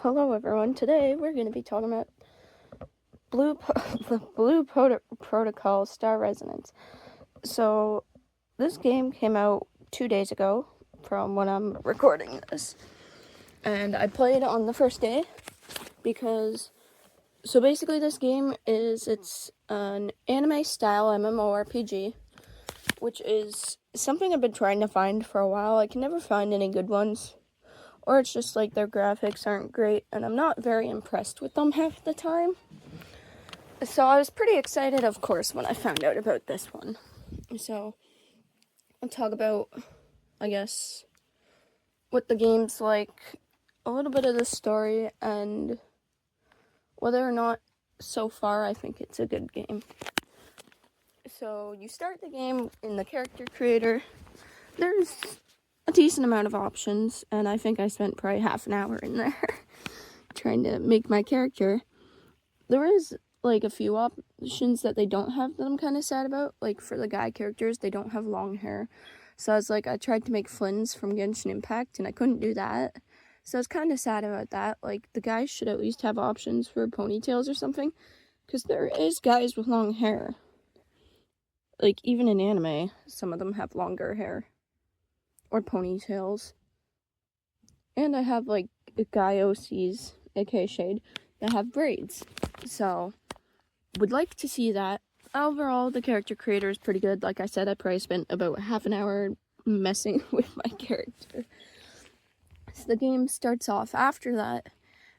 Hello everyone, today we're going to be talking about the Protocol Star Resonance. So, this game came out 2 days ago from when I'm recording this. And I played on the first day because, so basically this game it's an anime style MMORPG, which is something I've been trying to find for a while. I can never find any good ones. Or it's just like their graphics aren't great, and I'm not very impressed with them half the time. So I was pretty excited, of course, when I found out about this one. So I'll talk about, I guess, what the game's like, a little bit of the story, and whether or not, so far, I think it's a good game. So you start the game in the character creator. There's a decent amount of options, and I think I spent probably half an hour in there trying to make my character. There is like a few options that they don't have that I'm kind of sad about. Like for the guy characters, they don't have long hair. So I tried to make Flynn's from Genshin Impact, and I couldn't do that. So I was kind of sad about that. Like the guys should at least have options for ponytails or something, because there is guys with long hair. Like even in anime, some of them have longer hair. Or ponytails. And I have like guy OCs, aka Shade, that have braids. So, would like to see that. Overall, the character creator is pretty good. Like I said, I probably spent about half an hour messing with my character. So the game starts off after that,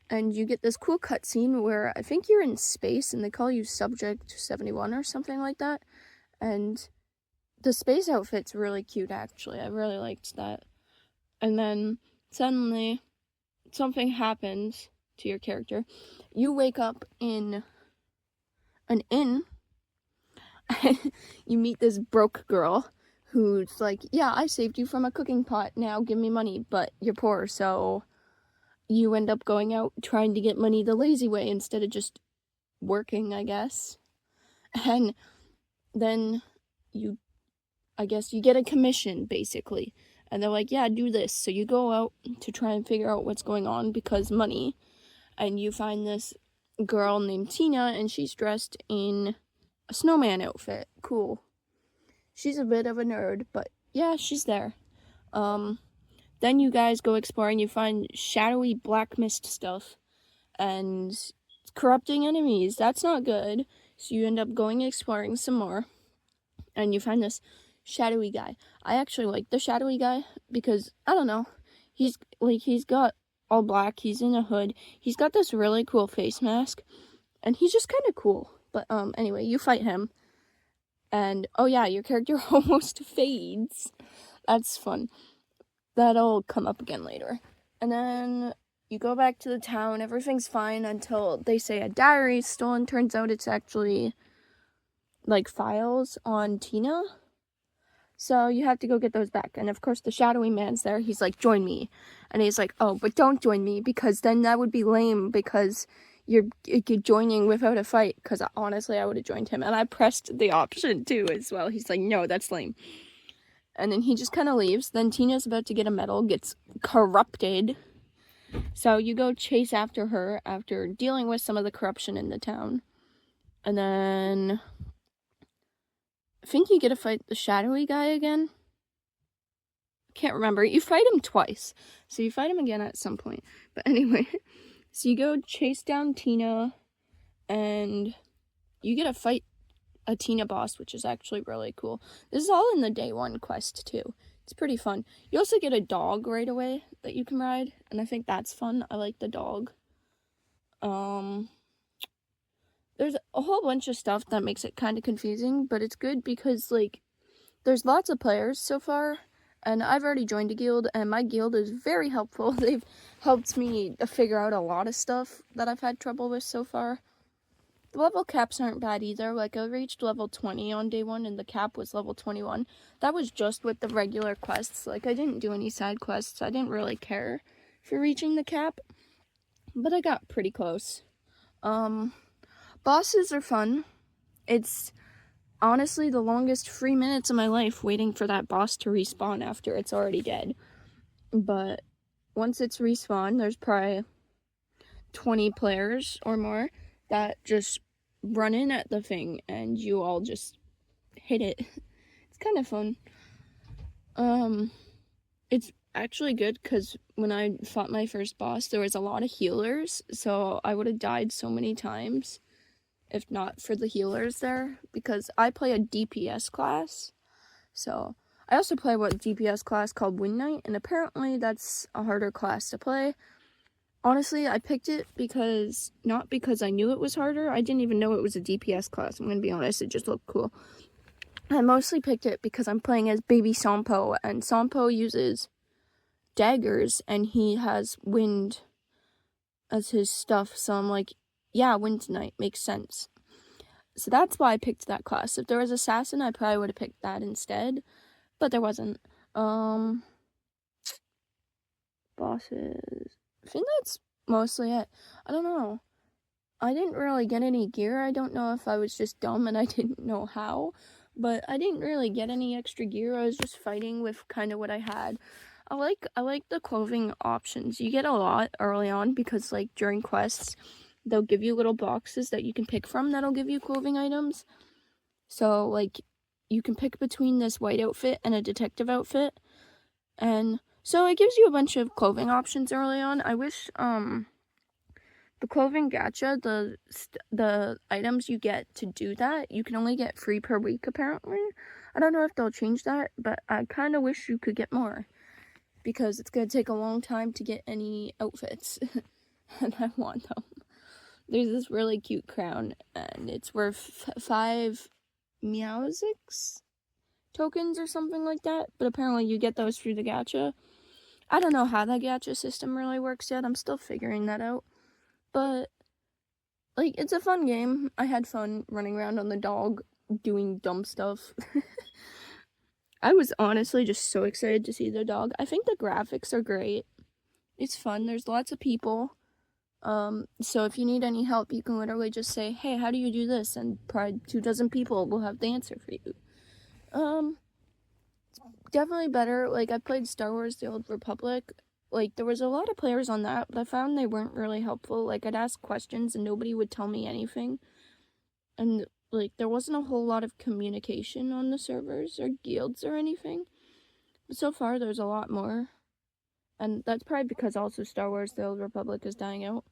and you get this cool cutscene where I think you're in space and they call you Subject 71 or something like that. And the space outfit's really cute, actually. I really liked that. And then, suddenly, something happens to your character. You wake up in an inn, and you meet this broke girl, who's like, yeah, I saved you from a cooking pot, now give me money, but you're poor, so you end up going out trying to get money the lazy way, instead of just working, I guess. And then I guess you get a commission, basically. And they're like, yeah, do this. So you go out to try and figure out what's going on, because money. And you find this girl named Tina, and she's dressed in a snowman outfit. Cool. She's a bit of a nerd, but yeah, she's there. Then you guys go exploring. You find shadowy black mist stuff. And corrupting enemies. That's not good. So you end up going exploring some more. And you find this shadowy guy. I actually like the shadowy guy because, I don't know, he's got all black, he's in a hood, he's got this really cool face mask, and he's just kind of cool. But anyway, you fight him, and oh yeah, your character almost fades. That's fun. That'll come up again later. And then you go back to the town, everything's fine until they say a diary's stolen. Turns out it's actually like files on Tina. So you have to go get those back. And of course the shadowy man's there. He's like, join me. And he's like, oh, but don't join me, because then that would be lame, because you're joining without a fight. Because honestly, I would have joined him. And I pressed the option too as well. He's like, no, that's lame. And then he just kind of leaves. Then Tina's about to get a medal, gets corrupted. So you go chase after her after dealing with some of the corruption in the town. And then I think you get to fight the shadowy guy again. Can't remember. You fight him twice. So you fight him again at some point. But anyway, so you go chase down Tina, and you get to fight a Tina boss, which is actually really cool. This is all in the day one quest too. It's pretty fun. You also get a dog right away that you can ride, and I think that's fun. I like the dog. There's a whole bunch of stuff that makes it kind of confusing, but it's good because, like, there's lots of players so far, and I've already joined a guild, and my guild is very helpful. They've helped me figure out a lot of stuff that I've had trouble with so far. The level caps aren't bad either. Like, I reached level 20 on day 1, and the cap was level 21. That was just with the regular quests. Like, I didn't do any side quests. I didn't really care for reaching the cap, but I got pretty close. Bosses are fun. It's honestly the longest 3 minutes of my life waiting for that boss to respawn after it's already dead. But once it's respawned, there's probably 20 players or more that just run in at the thing and you all just hit it. It's kind of fun. It's actually good because when I fought my first boss, there was a lot of healers, so I would have died so many times if not for the healers there, because I play a DPS class. So I also play what DPS class called Win Knight, and apparently that's a harder class to play. Honestly, I picked it because, not because I knew it was harder, I didn't even know it was a DPS class, I'm gonna be honest, it just looked cool. I mostly picked it because I'm playing as Baby Sampo, and Sampo uses daggers, and he has wind as his stuff, so I'm like, yeah, Wind Knight makes sense. So that's why I picked that class. If there was Assassin, I probably would have picked that instead, but there wasn't. Bosses. I think that's mostly it. I don't know. I didn't really get any gear. I don't know if I was just dumb and I didn't know how, but I didn't really get any extra gear. I was just fighting with kind of what I had. I like the clothing options. You get a lot early on because like during quests, they'll give you little boxes that you can pick from that'll give you clothing items. So like you can pick between this white outfit and a detective outfit, and so it gives you a bunch of clothing options early on. I wish the clothing gacha, the items you get to do that, you can only get 3 per week apparently. I don't know if they'll change that, but I kind of wish you could get more, because it's going to take a long time to get any outfits, and I want them. There's this really cute crown, and it's worth 5 Meowsix tokens or something like that, but apparently you get those through the gacha. I don't know how the gacha system really works yet, I'm still figuring that out, but, like, it's a fun game. I had fun running around on the dog, doing dumb stuff. I was honestly just so excited to see the dog. I think the graphics are great. It's fun. There's lots of people. So if you need any help, you can literally just say, hey, how do you do this? And probably 24 people will have the answer for you. It's definitely better. Like, I played Star Wars The Old Republic. Like, there was a lot of players on that, but I found they weren't really helpful. Like, I'd ask questions and nobody would tell me anything. And like, there wasn't a whole lot of communication on the servers or guilds or anything. But so far, there's a lot more. And that's probably because also Star Wars The Old Republic is dying out.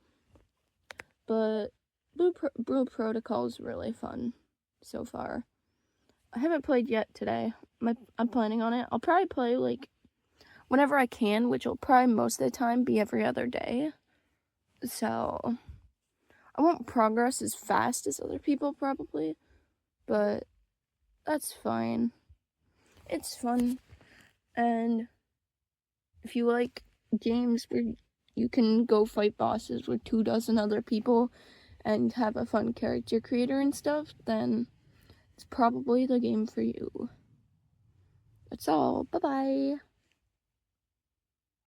But Blue Protocol is really fun so far. I haven't played yet today. I'm planning on it. I'll probably play, like, whenever I can, which will probably most of the time be every other day. So I won't progress as fast as other people probably, but that's fine. It's fun. And if you like games where you can go fight bosses with 24 other people and have a fun character creator and stuff, then it's probably the game for you. That's all. Bye-bye.